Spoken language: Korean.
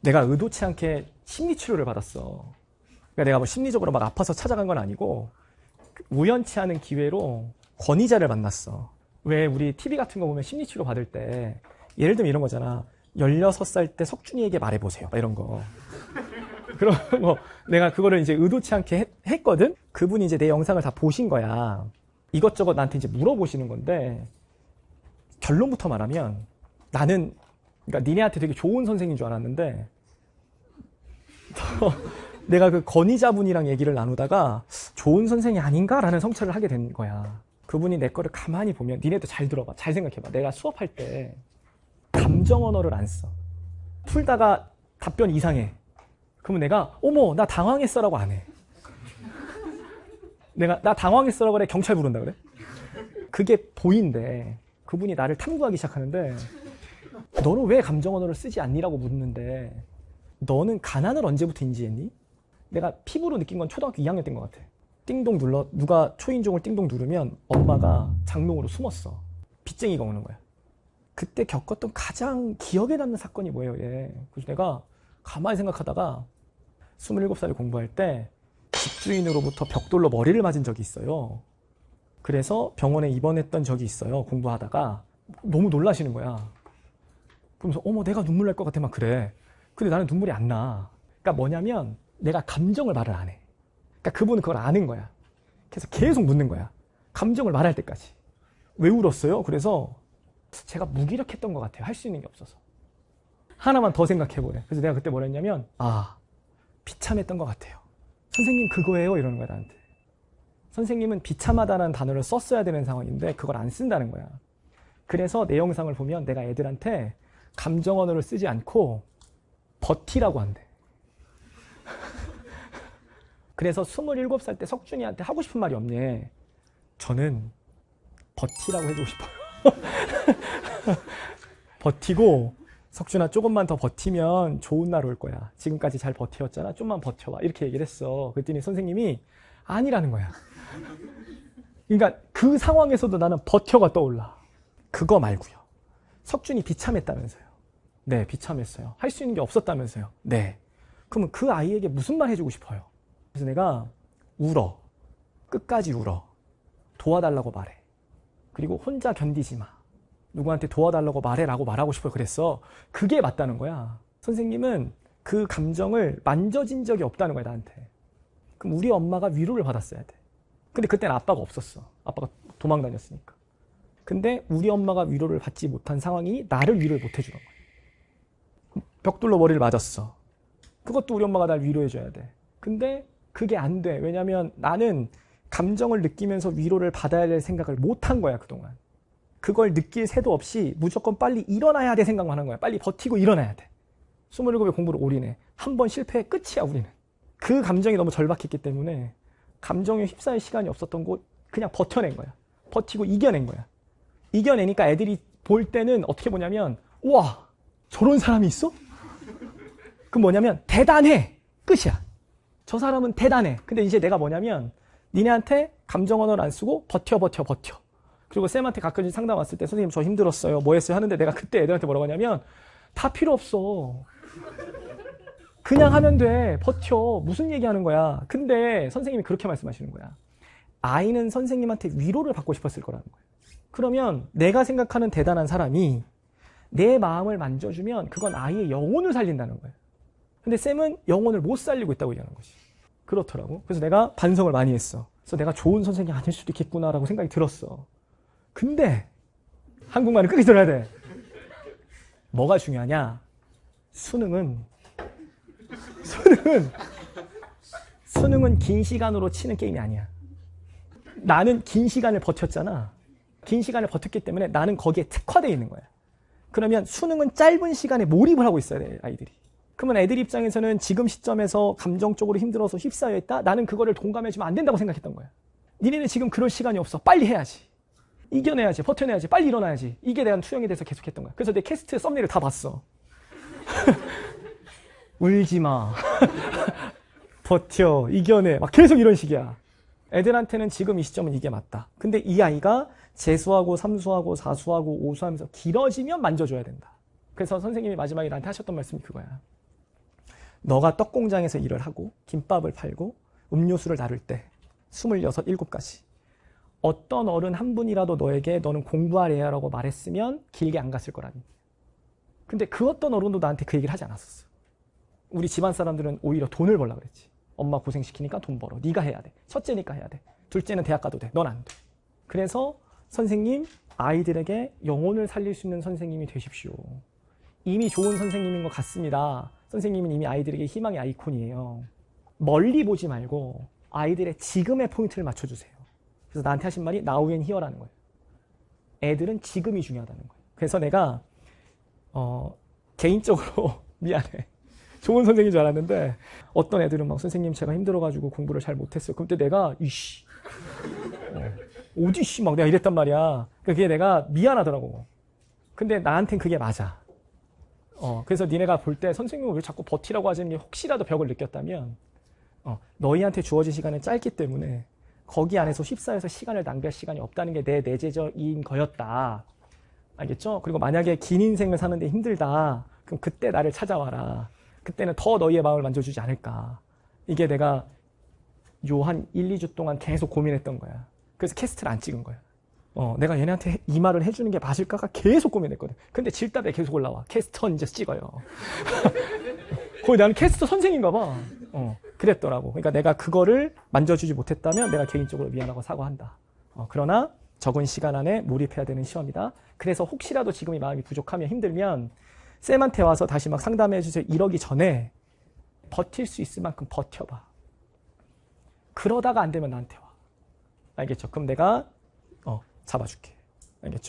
내가 의도치 않게 심리치료를 받았어. 그러니까 내가 뭐 심리적으로 막 아파서 찾아간 건 아니고 우연치 않은 기회로 권위자를 만났어. 왜 우리 TV 같은 거 보면 심리치료 받을 때 예를 들면 이런 거잖아. 16살 때 석준이에게 말해보세요. 막 이런 거. 그런 거 내가 그거를 이제 의도치 않게 했거든? 그분이 이제 내 영상을 다 보신 거야. 이것저것 나한테 이제 물어보시는 건데 결론부터 말하면 나는 그러니까 니네한테 되게 좋은 선생인 줄 알았는데 내가 그 권위자분이랑 얘기를 나누다가 좋은 선생이 아닌가라는 성찰을 하게 된 거야. 그분이 내 거를 가만히 보면 니네도 잘 들어봐. 잘 생각해봐. 내가 수업할 때 감정 언어를 안 써. 풀다가 답변 이상해. 그러면 내가 어머 나 당황했어라고 안 해. 내가 나 당황했어라고 그래. 경찰 부른다 그래. 그게 보인대. 그분이 나를 탐구하기 시작하는데 너는 왜 감정 언어를 쓰지 않니라고 묻는데 너는 가난을 언제부터 인지했니? 내가 피부로 느낀 건 초등학교 2학년 때인 것 같아. 띵동 눌러 누가 초인종을 띵동 누르면 엄마가 장롱으로 숨었어. 빚쟁이가 오는 거야. 그때 겪었던 가장 기억에 남는 사건이 뭐예요, 얘. 그래서 내가 가만히 생각하다가 27살에 공부할 때 집주인으로부터 벽돌로 머리를 맞은 적이 있어요. 그래서 병원에 입원했던 적이 있어요. 공부하다가. 너무 놀라시는 거야. 그러면서 어머 내가 눈물 날 것 같아 막 그래. 근데 나는 눈물이 안 나. 그러니까 뭐냐면 내가 감정을 말을 안 해. 그러니까 그분은 그걸 아는 거야. 그래서 계속 묻는 거야. 감정을 말할 때까지. 왜 울었어요? 그래서 제가 무기력했던 것 같아요. 할 수 있는 게 없어서. 하나만 더 생각해보래. 그래서 내가 그때 뭐라 했냐면 비참했던 것 같아요. 선생님 그거예요? 이러는 거야 나한테. 선생님은 비참하다는 단어를 썼어야 되는 상황인데 그걸 안 쓴다는 거야. 그래서 내 영상을 보면 내가 애들한테 감정 언어를 쓰지 않고 버티라고 한대. 그래서 27살 때 석준이한테 하고 싶은 말이 없네. 저는 버티라고 해주고 싶어요. 버티고 석준아 조금만 더 버티면 좋은 날 올 거야. 지금까지 잘 버텼잖아. 좀만 버텨봐. 이렇게 얘기를 했어. 그랬더니 선생님이 아니라는 거야. 그러니까 그 상황에서도 나는 버텨가 떠올라. 그거 말고요. 석준이 비참했다면서요. 네, 비참했어요. 할 수 있는 게 없었다면서요. 네. 그러면 그 아이에게 무슨 말 해주고 싶어요? 그래서 내가 울어. 끝까지 울어. 도와달라고 말해. 그리고 혼자 견디지 마. 누구한테 도와달라고 말해라고 말하고 싶어요. 그랬어. 그게 맞다는 거야. 선생님은 그 감정을 만져진 적이 없다는 거야, 나한테. 그럼 우리 엄마가 위로를 받았어야 돼. 근데 그때는 아빠가 없었어. 아빠가 도망 다녔으니까. 근데 우리 엄마가 위로를 받지 못한 상황이 나를 위로를 못 해주는 거야. 벽돌로 머리를 맞았어. 그것도 우리 엄마가 날 위로해줘야 돼. 근데 그게 안 돼. 왜냐면 나는 감정을 느끼면서 위로를 받아야 될 생각을 못 한 거야, 그동안. 그걸 느낄 새도 없이 무조건 빨리 일어나야 돼 생각만 하는 거야. 빨리 버티고 일어나야 돼. 27에 공부를 올인해. 한 번 실패해 끝이야, 우리는. 그 감정이 너무 절박했기 때문에 감정에 휩싸일 시간이 없었던 거 그냥 버텨낸 거야. 버티고 이겨낸 거야. 이겨내니까 애들이 볼 때는 어떻게 보냐면 우와 저런 사람이 있어? 그럼 뭐냐면 대단해. 끝이야. 저 사람은 대단해. 근데 이제 내가 뭐냐면 니네한테 감정 언어를 안 쓰고 버텨. 그리고 쌤한테 가끔씩 상담 왔을 때 선생님 저 힘들었어요. 뭐 했어요? 하는데 내가 그때 애들한테 뭐라고 하냐면 다 필요 없어. 그냥 하면 돼. 버텨. 무슨 얘기하는 거야. 근데 선생님이 그렇게 말씀하시는 거야. 아이는 선생님한테 위로를 받고 싶었을 거라는 거예요. 그러면 내가 생각하는 대단한 사람이 내 마음을 만져주면 그건 아이의 영혼을 살린다는 거예요. 근데 쌤은 영혼을 못 살리고 있다고 얘기하는 거지. 그렇더라고. 그래서 내가 반성을 많이 했어. 그래서 내가 좋은 선생님이 아닐 수도 있겠구나라고 생각이 들었어. 근데 한국말은 끝까지 들어야 돼. 뭐가 중요하냐? 수능은 긴 시간으로 치는 게임이 아니야. 나는 긴 시간을 버텼잖아. 긴 시간을 버텼기 때문에 나는 거기에 특화되어 있는 거야. 그러면 수능은 짧은 시간에 몰입을 하고 있어야 돼, 아이들이. 그러면 애들 입장에서는 지금 시점에서 감정적으로 힘들어서 휩싸여 있다? 나는 그거를 동감해주면 안 된다고 생각했던 거야. 니네는 지금 그럴 시간이 없어. 빨리 해야지. 이겨내야지. 버텨내야지. 빨리 일어나야지. 이게 내가 투영이 돼서 계속했던 거야. 그래서 내 캐스트 썸네일을 다 봤어. 울지 마. 버텨. 이겨내. 막 계속 이런 식이야. 애들한테는 지금 이 시점은 이게 맞다. 근데 이 아이가 재수하고 삼수하고 사수하고 오수하면서 길어지면 만져줘야 된다. 그래서 선생님이 마지막에 나한테 하셨던 말씀이 그거야. 너가 떡 공장에서 일을 하고 김밥을 팔고 음료수를 나를 때 26, 7까지 어떤 어른 한 분이라도 너에게 너는 공부하래요라고 말했으면 길게 안 갔을 거라니. 근데 그 어떤 어른도 나한테 그 얘기를 하지 않았었어. 우리 집안 사람들은 오히려 돈을 벌라 그랬지. 엄마 고생시키니까 돈 벌어. 네가 해야 돼. 첫째니까 해야 돼. 둘째는 대학 가도 돼. 넌 안 돼. 그래서 선생님, 아이들에게 영혼을 살릴 수 있는 선생님이 되십시오. 이미 좋은 선생님인 것 같습니다. 선생님은 이미 아이들에게 희망의 아이콘이에요. 멀리 보지 말고 아이들의 지금의 포인트를 맞춰주세요. 그래서 나한테 하신 말이 now and here라는 거예요. 애들은 지금이 중요하다는 거예요. 그래서 내가 개인적으로 미안해. 좋은 선생님인 줄 알았는데 어떤 애들은 막 선생님 제가 힘들어가지고 공부를 잘 못했어요. 그때 내가 이씨 어디씨 막 내가 이랬단 말이야. 그게 내가 미안하더라고. 근데 나한텐 그게 맞아. 그래서 니네가 볼 때 선생님은 왜 자꾸 버티라고 하시는 게 혹시라도 벽을 느꼈다면 너희한테 주어진 시간은 짧기 때문에 거기 안에서 휩싸여서 시간을 낭비할 시간이 없다는 게 내 내재적인 거였다. 알겠죠? 그리고 만약에 긴 인생을 사는데 힘들다. 그럼 그때 나를 찾아와라. 그때는 더 너희의 마음을 만져주지 않을까. 이게 내가 요 한 1, 2주 동안 계속 고민했던 거야. 그래서 캐스트를 안 찍은 거야. 내가 얘네한테 이 말을 해주는 게 맞을까가 계속 고민했거든. 근데 질답에 계속 올라와. 캐스터 이제 찍어요. 거의 나는 캐스터 선생인가 봐. 그랬더라고. 그러니까 내가 그거를 만져주지 못했다면 내가 개인적으로 미안하고 사과한다. 그러나 적은 시간 안에 몰입해야 되는 시험이다. 그래서 혹시라도 지금 이 마음이 부족하면 힘들면 쌤한테 와서 다시 막 상담해 주세요. 이러기 전에 버틸 수 있을 만큼 버텨봐. 그러다가 안 되면 나한테 와. 알겠죠? 그럼 내가 잡아줄게. 알겠죠?